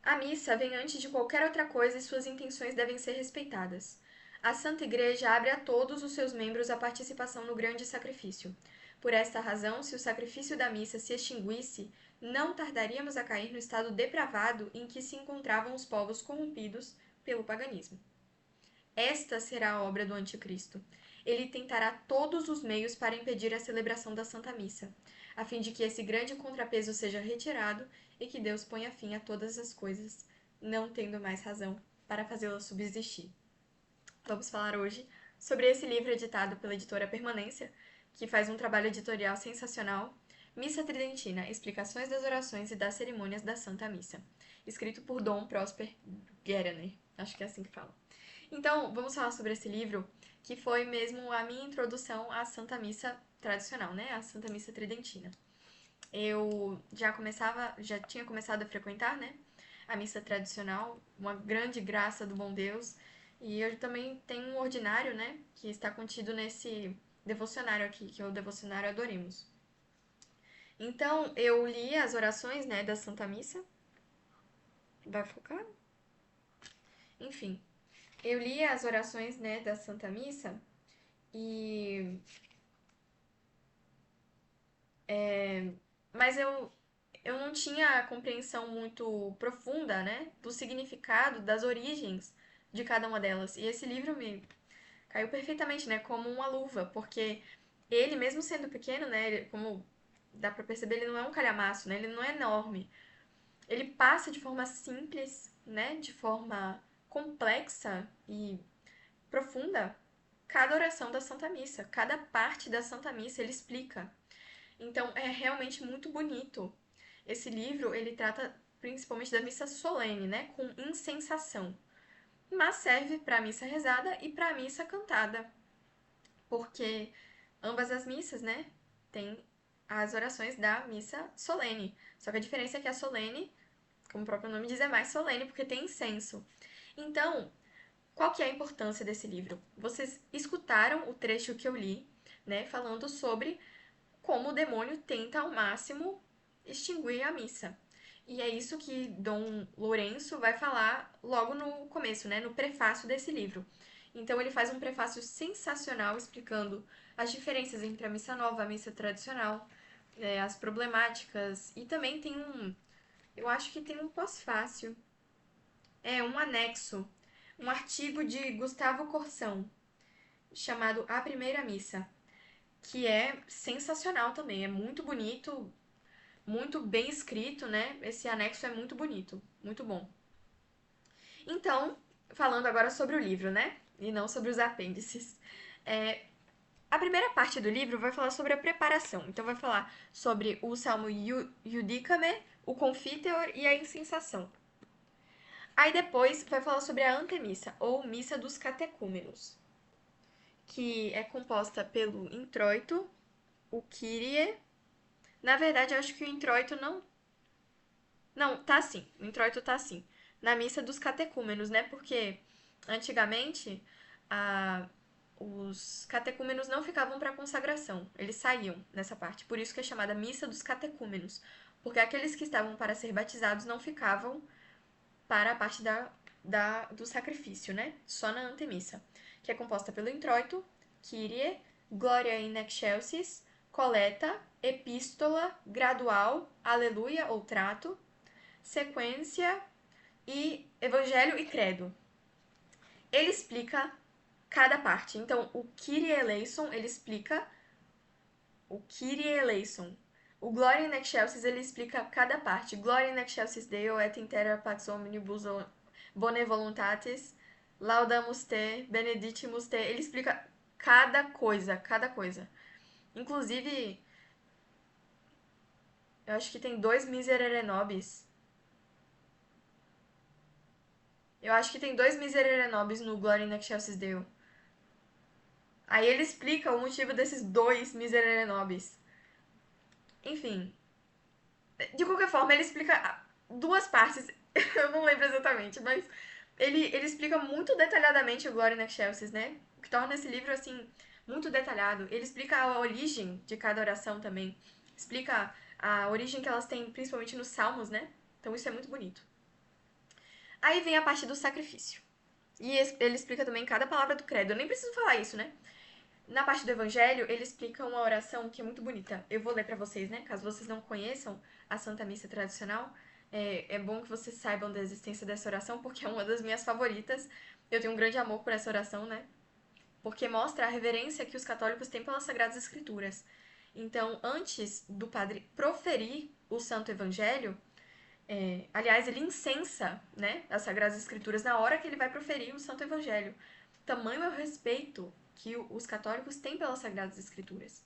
A missa vem antes de qualquer outra coisa e suas intenções devem ser respeitadas. A Santa Igreja abre a todos os seus membros a participação no grande sacrifício. Por esta razão, se o sacrifício da missa se extinguisse, não tardaríamos a cair no estado depravado em que se encontravam os povos corrompidos pelo paganismo. Esta será a obra do Anticristo. Ele tentará todos os meios para impedir a celebração da Santa Missa, a fim de que esse grande contrapeso seja retirado e que Deus ponha fim a todas as coisas, não tendo mais razão para fazê-la subsistir. Vamos falar hoje sobre esse livro editado pela editora Permanência, que faz um trabalho editorial sensacional, Missa Tridentina, Explicações das Orações e das Cerimônias da Santa Missa, escrito por Dom Prosper Guerener, acho que é assim que fala. Então, vamos falar sobre esse livro, que foi mesmo a minha introdução à Santa Missa tradicional, né? A Santa Missa Tridentina. Eu já tinha começado a frequentar, né? A missa tradicional, uma grande graça do bom Deus. E eu também tenho um ordinário, né? Que está contido nesse devocionário aqui, que é o devocionário Adoremos. Então, eu li as orações, né, da Santa Missa. Vai focar? Enfim, eu li as orações, né, da Santa Missa e mas eu não tinha a compreensão muito profunda, né, do significado, das origens de cada uma delas. E esse livro me caiu perfeitamente, né, como uma luva, porque ele, mesmo sendo pequeno, né, como dá pra perceber, ele não é um calhamaço, né, ele não é enorme. Ele passa de forma simples, né, de forma complexa e profunda cada oração da Santa Missa, cada parte da Santa Missa ele explica. Então é realmente muito bonito. Esse livro, ele trata principalmente da missa solene, né, com incensação, mas serve para a missa rezada e para a missa cantada, porque ambas as missas, né, têm as orações da missa solene. Só que a diferença é que a solene, como o próprio nome diz, é mais solene porque tem incenso. Então, qual que é a importância desse livro? Vocês escutaram o trecho que eu li, né, falando sobre como o demônio tenta ao máximo extinguir a missa. E é isso que Dom Lourenço vai falar logo no começo, né, no prefácio desse livro. Então ele faz um prefácio sensacional explicando as diferenças entre a missa nova e a missa tradicional, as problemáticas, e também tem eu acho que tem um pós-fácil, um anexo, um artigo de Gustavo Corsão, chamado A Primeira Missa, que é sensacional também, é muito bonito, muito bem escrito, né? Esse anexo é muito bonito, muito bom. Então, falando agora sobre o livro, né? E não sobre os apêndices. É, a primeira parte do livro vai falar sobre a preparação. Então, vai falar sobre o Salmo Judicame, o Confiteor e a incensação. Aí depois vai falar sobre a antemissa, ou missa dos catecúmenos, que é composta pelo introito, o Kyrie. Na verdade, eu acho que o introito não. Não, tá sim. O introito tá sim. Na missa dos catecúmenos, né? Porque antigamente os catecúmenos não ficavam para consagração, eles saíam nessa parte. Por isso que é chamada missa dos catecúmenos, porque aqueles que estavam para ser batizados não ficavam para a parte do sacrifício, né? Só na antemissa, que é composta pelo introito, Kyrie, Gloria in excelsis, coleta, epístola, gradual, aleluia ou trato, sequência e evangelho e credo. Ele explica cada parte. Então, o Kyrie eleison, ele explica o Kyrie eleison. O Gloria in excelsis, ele explica cada parte. Gloria in excelsis Deo et intera pax omnibus bone voluntatis, laudamus te, benedictimus te. Ele explica cada coisa, cada coisa. Inclusive, eu acho que tem dois Miserere Nobis. Eu acho que tem dois Miserere Nobis no Gloria in excelsis Deo. Aí ele explica o motivo desses dois Miserere Nobis. Enfim, de qualquer forma, ele explica duas partes, eu não lembro exatamente, mas ele explica muito detalhadamente o Gloria in Excelsis, né? O que torna esse livro, assim, muito detalhado. Ele explica a origem de cada oração também. Explica a origem que elas têm, principalmente nos Salmos, né? Então isso é muito bonito. Aí vem a parte do sacrifício. E ele explica também cada palavra do credo. Eu nem preciso falar isso, né? Na parte do evangelho, ele explica uma oração que é muito bonita. Eu vou ler pra vocês, né? Caso vocês não conheçam a Santa Missa tradicional, é bom que vocês saibam da existência dessa oração, porque é uma das minhas favoritas. Eu tenho um grande amor por essa oração, né? Porque mostra a reverência que os católicos têm pelas Sagradas Escrituras. Então, antes do padre proferir o Santo Evangelho, aliás, ele incensa, né, as Sagradas Escrituras na hora que ele vai proferir o Santo Evangelho. Tamanho é o respeito que os católicos têm pelas Sagradas Escrituras.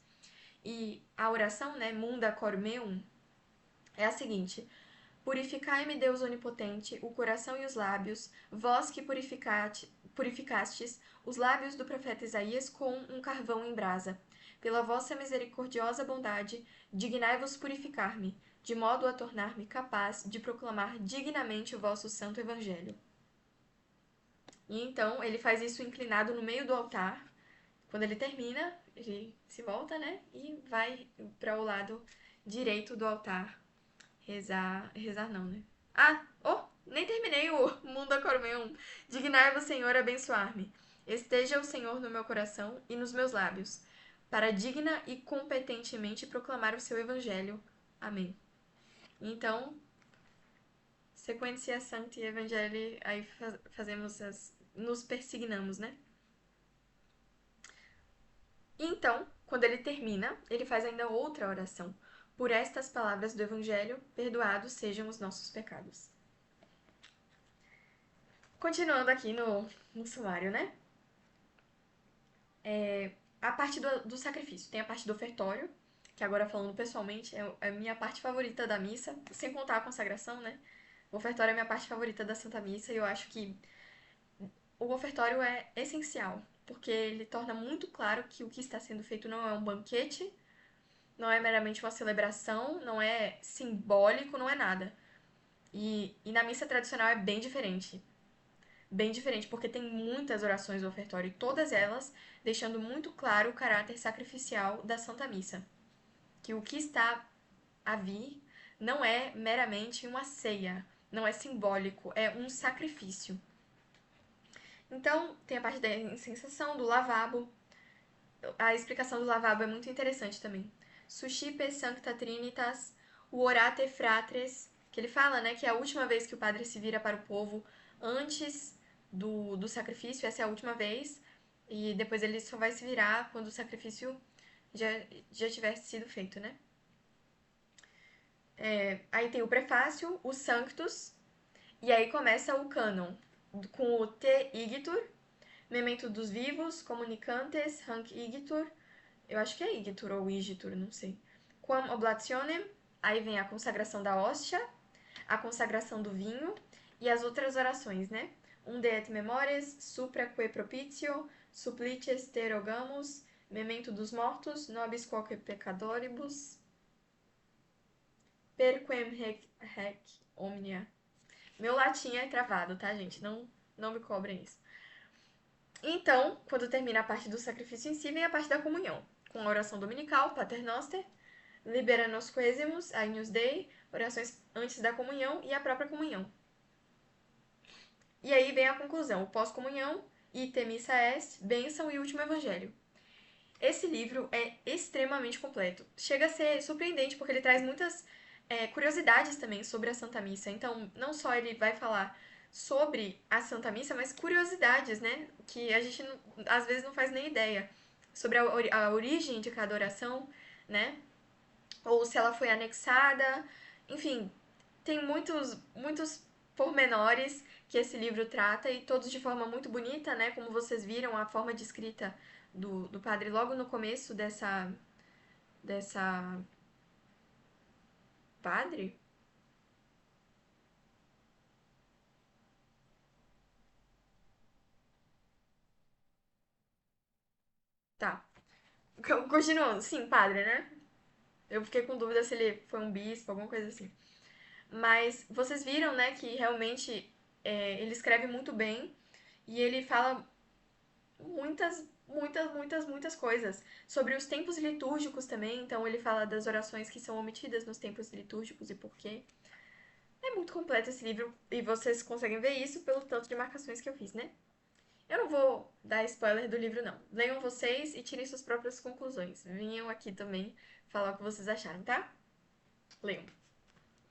E a oração, né, Munda Cor Meum, é a seguinte: Purificai-me, Deus onipotente, o coração e os lábios, vós que purificastes os lábios do profeta Isaías com um carvão em brasa. Pela vossa misericordiosa bondade, dignai-vos purificar-me, de modo a tornar-me capaz de proclamar dignamente o vosso santo evangelho. E então ele faz isso inclinado no meio do altar. Quando ele termina, ele se volta, né? E vai para o lado direito do altar rezar. Rezar não, né? Ah, oh, nem terminei o Mundo Acormeum. Dignai-vos, Senhor, abençoar-me. Esteja o Senhor no meu coração e nos meus lábios, para digna e competentemente proclamar o seu evangelho. Amém. Então, sequência Sancti Evangelii, aí fazemos nos persignamos, né? Então, quando ele termina, ele faz ainda outra oração. Por estas palavras do Evangelho, perdoados sejam os nossos pecados. Continuando aqui no sumário, né? A parte do sacrifício. Tem a parte do ofertório, que agora falando pessoalmente, é a minha parte favorita da missa, sem contar a consagração, né? O ofertório é a minha parte favorita da Santa Missa e eu acho que o ofertório é essencial, porque ele torna muito claro que o que está sendo feito não é um banquete, não é meramente uma celebração, não é simbólico, não é nada. E na missa tradicional é bem diferente. Bem diferente, porque tem muitas orações do ofertório e todas elas deixando muito claro o caráter sacrificial da Santa Missa. Que o que está a vir não é meramente uma ceia, não é simbólico, é um sacrifício. Então, tem a parte da incensação, do lavabo. A explicação do lavabo é muito interessante também. Suscipe sancta trinitas, o orate fratres, que ele fala, né, que é a última vez que o padre se vira para o povo antes do sacrifício, essa é a última vez, e depois ele só vai se virar quando o sacrifício já tiver sido feito, né? Aí tem o prefácio, o sanctus, e aí começa o cânon, com o Te Igitur, Memento dos Vivos, Comunicantes, Hanc Igitur, eu acho que é Igitur ou Igitur, não sei. Quam Oblationem, aí vem a consagração da hóstia, a consagração do vinho e as outras orações, né? Um de et memores, supra que propitio, supplices te rogamus, memento dos mortos, nobis quoque peccadoribus, perquem rec omnia. Meu latim é travado, tá, gente? Não me cobrem isso. Então, quando termina a parte do sacrifício em si, vem a parte da comunhão, com a oração dominical, Pater Noster, Libera nos quesemus, Agnus Dei, orações antes da comunhão e a própria comunhão. E aí vem a conclusão, o pós-comunhão, Ite Missa Est, Bênção e Último Evangelho. Esse livro é extremamente completo. Chega a ser surpreendente, porque ele traz muitas curiosidades também sobre a Santa Missa. Então, não só ele vai falar sobre a Santa Missa, mas curiosidades, né? Que a gente às vezes não faz nem ideia. Sobre a origem de cada oração, né? Ou se ela foi anexada. Enfim, tem muitos pormenores que esse livro trata e todos de forma muito bonita, né? Como vocês viram, a forma de escrita do padre logo no começo dessa padre? Tá. Continuando, sim, padre, né? Eu fiquei com dúvida se ele foi um bispo, alguma coisa assim. Mas vocês viram, né, que realmente ele escreve muito bem e ele fala muitas coisas. Sobre os tempos litúrgicos também, então ele fala das orações que são omitidas nos tempos litúrgicos e por quê. É muito completo esse livro e vocês conseguem ver isso pelo tanto de marcações que eu fiz, né? Eu não vou dar spoiler do livro, não. Leiam vocês e tirem suas próprias conclusões. Venham aqui também falar o que vocês acharam, tá? Leiam.